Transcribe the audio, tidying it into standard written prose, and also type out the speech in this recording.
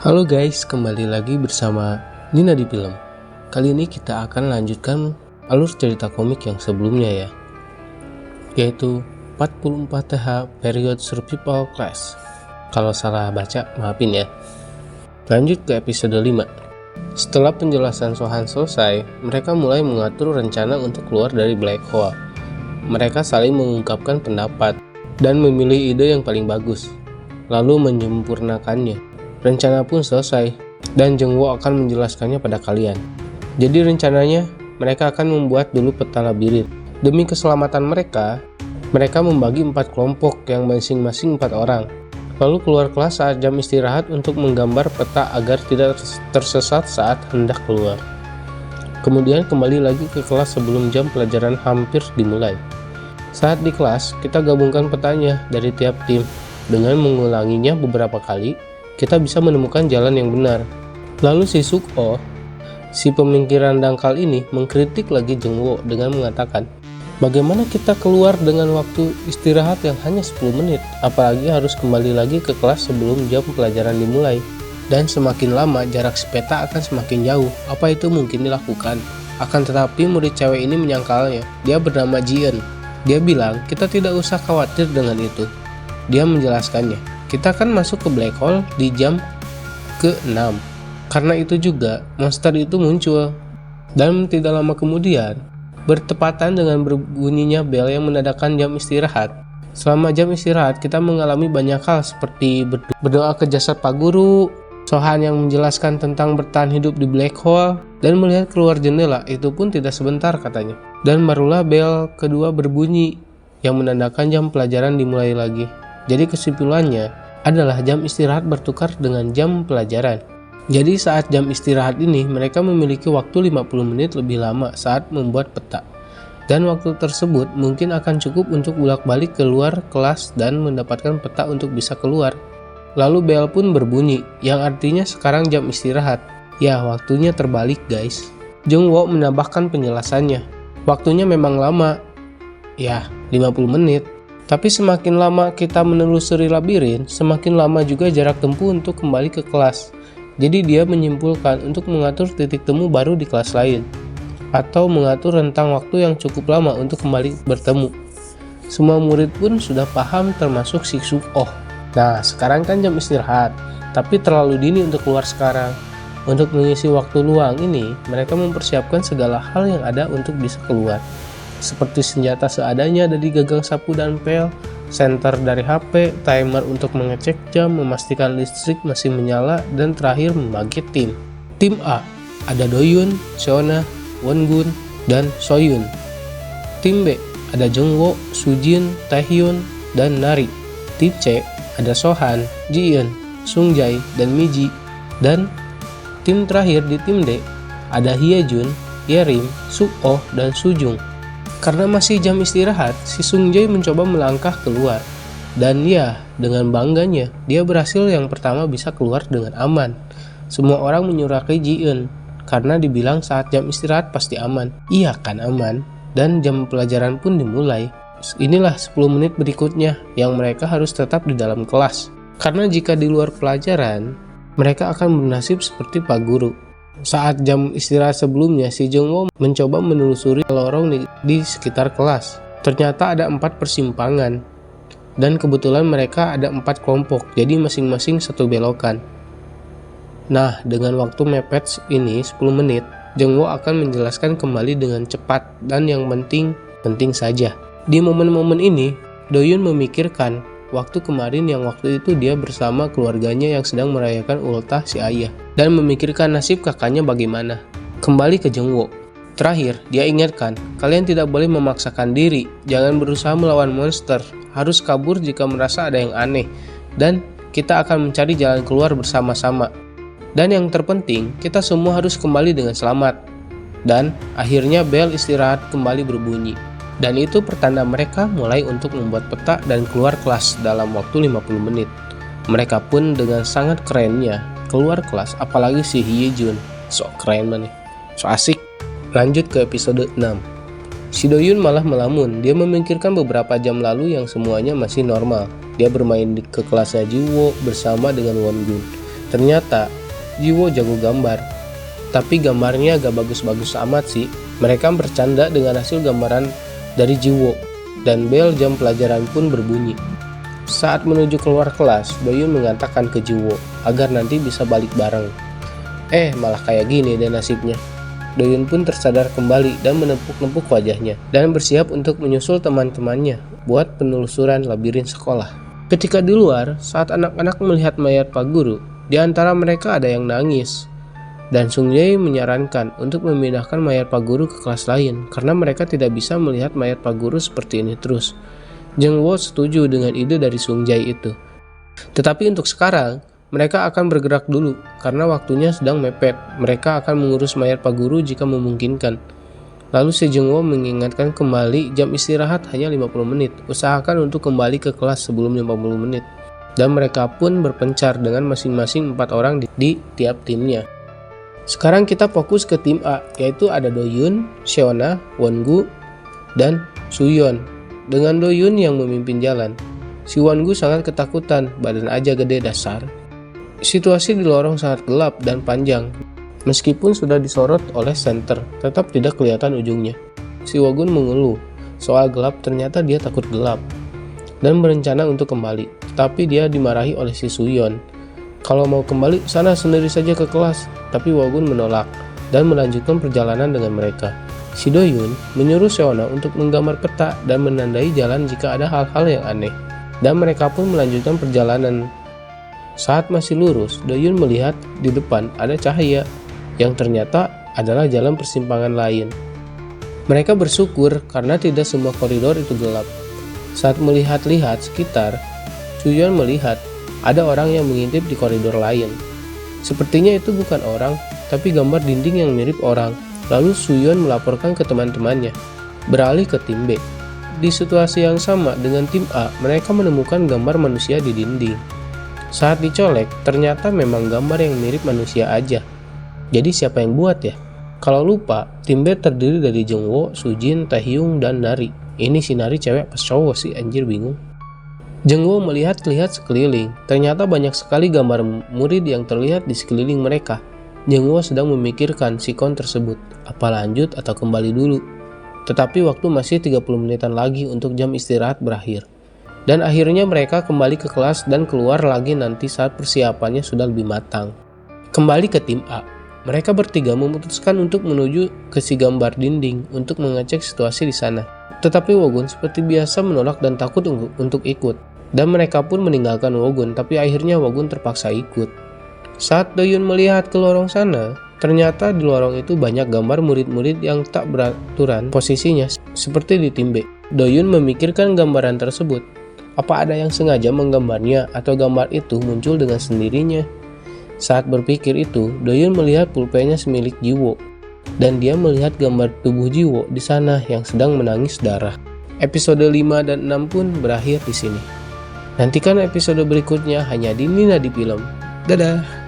Halo guys, kembali lagi bersama Nina di Film. Kali ini kita akan lanjutkan alur cerita komik yang sebelumnya ya, yaitu 44 TH Period Survival Class. Kalau salah baca, maafin ya. Lanjut ke episode 5. Setelah penjelasan Sohan selesai, mereka mulai mengatur rencana untuk keluar dari Black Hole. Mereka saling mengungkapkan pendapat dan memilih ide yang paling bagus, lalu menyempurnakannya. Rencana pun selesai, dan Jung Woo akan menjelaskannya pada kalian. Jadi rencananya, mereka akan membuat dulu peta labirin. Demi keselamatan mereka membagi 4 kelompok yang masing-masing 4 orang. Lalu keluar kelas saat jam istirahat untuk menggambar peta agar tidak tersesat saat hendak keluar. Kemudian kembali lagi ke kelas sebelum jam pelajaran hampir dimulai. Saat di kelas, kita gabungkan petanya dari tiap tim. Dengan mengulanginya beberapa kali, kita bisa menemukan jalan yang benar. Lalu si Suk-oh, si pemikiran dangkal ini, mengkritik lagi Jung Woo dengan mengatakan, bagaimana kita keluar dengan waktu istirahat yang hanya 10 menit, apalagi harus kembali lagi ke kelas sebelum jam pelajaran dimulai. Dan semakin lama jarak sepeta akan semakin jauh. Apa itu mungkin dilakukan? Akan tetapi murid cewek ini menyangkalnya. Dia bernama Jian. Dia bilang, kita tidak usah khawatir dengan itu. Dia menjelaskannya, kita akan masuk ke black hole di jam ke-6. Karena itu juga, monster itu muncul. Dan tidak lama kemudian, bertepatan dengan berbunyinya bel yang menandakan jam istirahat. Selama jam istirahat, kita mengalami banyak hal seperti berdoa ke jasad Pak Guru, Sohan yang menjelaskan tentang bertahan hidup di black hole, dan melihat keluar jendela, itu pun tidak sebentar katanya. Dan barulah bel kedua berbunyi, yang menandakan jam pelajaran dimulai lagi. Jadi kesimpulannya adalah jam istirahat bertukar dengan jam pelajaran. Jadi saat jam istirahat ini mereka memiliki waktu 50 menit lebih lama saat membuat peta. Dan waktu tersebut mungkin akan cukup untuk bolak-balik keluar kelas dan mendapatkan peta untuk bisa keluar. Lalu bel pun berbunyi, yang artinya sekarang jam istirahat. Ya, waktunya terbalik guys. Jung Woo menambahkan penjelasannya. Waktunya memang lama. Ya, 50 menit. Tapi semakin lama kita menelusuri labirin, semakin lama juga jarak tempuh untuk kembali ke kelas. Jadi dia menyimpulkan untuk mengatur titik temu baru di kelas lain, atau mengatur rentang waktu yang cukup lama untuk kembali bertemu. Semua murid pun sudah paham termasuk si Suk-oh. Nah, sekarang kan jam istirahat, tapi terlalu dini untuk keluar sekarang. Untuk mengisi waktu luang ini, mereka mempersiapkan segala hal yang ada untuk bisa keluar. Seperti senjata seadanya dari gagang sapu dan pel, senter dari HP, timer untuk mengecek jam, memastikan listrik masih menyala, dan terakhir membagi tim. Tim A, ada Doyun, Seona, Wongun, dan Soyun. Tim B, ada Jungwoo, Sujin, Taehyun, dan Nari. Tim C, ada Sohan, Jiyeon, Sungjai, dan Miji. Dan tim terakhir di tim D, ada Hyejun, Yerim, Suk-oh, dan Sujung. Karena masih jam istirahat, si Sungjai mencoba melangkah keluar. Dan ya, dengan bangganya, dia berhasil yang pertama bisa keluar dengan aman. Semua orang menyuraki Jiyeon, karena dibilang saat jam istirahat pasti aman. Iya kan aman, dan jam pelajaran pun dimulai. Inilah 10 menit berikutnya, yang mereka harus tetap di dalam kelas. Karena jika di luar pelajaran, mereka akan bernasib seperti Pak Guru. Saat jam istirahat sebelumnya, si Jung Woo mencoba menelusuri lorong di sekitar kelas. Ternyata ada 4 persimpangan, dan kebetulan mereka ada 4 kelompok, jadi masing-masing satu belokan. Nah, dengan waktu mepet ini 10 menit, Jung Woo akan menjelaskan kembali dengan cepat dan yang penting saja. Di momen-momen ini, Doyun memikirkan waktu kemarin yang waktu itu dia bersama keluarganya yang sedang merayakan ultah si ayah, dan memikirkan nasib kakaknya bagaimana. Kembali ke Jung Woo. Terakhir, dia ingatkan, kalian tidak boleh memaksakan diri, jangan berusaha melawan monster, harus kabur jika merasa ada yang aneh, dan kita akan mencari jalan keluar bersama-sama. Dan yang terpenting, kita semua harus kembali dengan selamat. Dan akhirnya bel istirahat kembali berbunyi. Dan itu pertanda mereka mulai untuk membuat peta dan keluar kelas dalam waktu 50 menit. Mereka pun dengan sangat kerennya keluar kelas, apalagi si Hyejun. Sok keren banget, so asik. Lanjut ke episode 6. Si Doyun malah melamun, dia memikirkan beberapa jam lalu yang semuanya masih normal. Dia bermain ke kelasnya Jiwo bersama dengan Wongun. Ternyata Jiwo jago gambar, tapi gambarnya gak bagus-bagus amat sih. Mereka bercanda dengan hasil gambaran dari Jiwo, dan bel jam pelajaran pun berbunyi. Saat menuju keluar kelas, Doyun mengatakan ke Jiwo agar nanti bisa balik bareng. Malah kayak gini deh nasibnya. Doyun pun tersadar kembali dan menepuk-nepuk wajahnya dan bersiap untuk menyusul teman-temannya buat penelusuran labirin sekolah. Ketika di luar, saat anak-anak melihat mayat Pak Guru, di antara mereka ada yang nangis. Dan Sung Jae menyarankan untuk memindahkan mayat Pak Guru ke kelas lain karena mereka tidak bisa melihat mayat Pak Guru seperti ini terus. Jung Wo setuju dengan ide dari Sung Jae itu. Tetapi untuk sekarang, mereka akan bergerak dulu karena waktunya sedang mepet. Mereka akan mengurus mayat Pak Guru jika memungkinkan. Lalu si Jung Wo mengingatkan kembali jam istirahat hanya 50 menit. Usahakan untuk kembali ke kelas sebelum 50 menit. Dan mereka pun berpencar dengan masing-masing 4 orang di tiap timnya. Sekarang kita fokus ke tim A, yaitu ada Doyun, Seona, Wongu, dan Suyeon. Dengan Doyun yang memimpin jalan. Si Wongu sangat ketakutan, badan aja gede dasar. Situasi di lorong sangat gelap dan panjang. Meskipun sudah disorot oleh senter, tetap tidak kelihatan ujungnya. Si Wogun mengeluh soal gelap, ternyata dia takut gelap dan berencana untuk kembali. Tetapi dia dimarahi oleh si Suyeon. Kalau mau kembali, sana sendiri saja ke kelas. Tapi Wogun menolak dan melanjutkan perjalanan dengan mereka. Si Doyun menyuruh Seona untuk menggambar peta dan menandai jalan jika ada hal-hal yang aneh. Dan mereka pun melanjutkan perjalanan. Saat masih lurus, Doyun melihat di depan ada cahaya yang ternyata adalah jalan persimpangan lain. Mereka bersyukur karena tidak semua koridor itu gelap. Saat melihat-lihat sekitar, Suyeon melihat ada orang yang mengintip di koridor lain. Sepertinya itu bukan orang, tapi gambar dinding yang mirip orang. Lalu Suyeon melaporkan ke teman-temannya, beralih ke tim B. Di situasi yang sama dengan tim A, mereka menemukan gambar manusia di dinding. Saat dicolek, ternyata memang gambar yang mirip manusia aja. Jadi siapa yang buat ya? Kalau lupa, tim B terdiri dari Jung Wo, Sujin, Taehyung, dan Nari. Ini si Nari cewek pas cowok sih, anjir bingung. Jung Wo melihat-lihat sekeliling. Ternyata banyak sekali gambar murid yang terlihat di sekeliling mereka. Jung Wo sedang memikirkan sikon tersebut. Apa lanjut atau kembali dulu? Tetapi waktu masih 30 menitan lagi untuk jam istirahat berakhir. Dan akhirnya mereka kembali ke kelas dan keluar lagi nanti saat persiapannya sudah lebih matang. Kembali ke tim A. Mereka bertiga memutuskan untuk menuju ke si gambar dinding untuk mengecek situasi di sana. Tetapi Wogun seperti biasa menolak dan takut untuk ikut. Dan mereka pun meninggalkan Wogun, tapi akhirnya Wogun terpaksa ikut. Saat Doyun melihat ke lorong sana, ternyata di lorong itu banyak gambar murid-murid yang tak beraturan posisinya seperti di tim B. Doyun memikirkan gambaran tersebut. Apa ada yang sengaja menggambarnya atau gambar itu muncul dengan sendirinya? Saat berpikir itu, Doyun melihat pulpennya semilik Jiwo. Dan dia melihat gambar tubuh Jiwo di sana yang sedang menangis darah. Episode 5 dan 6 pun berakhir di sini. Nantikan episode berikutnya hanya di Nina di Film. Dadah!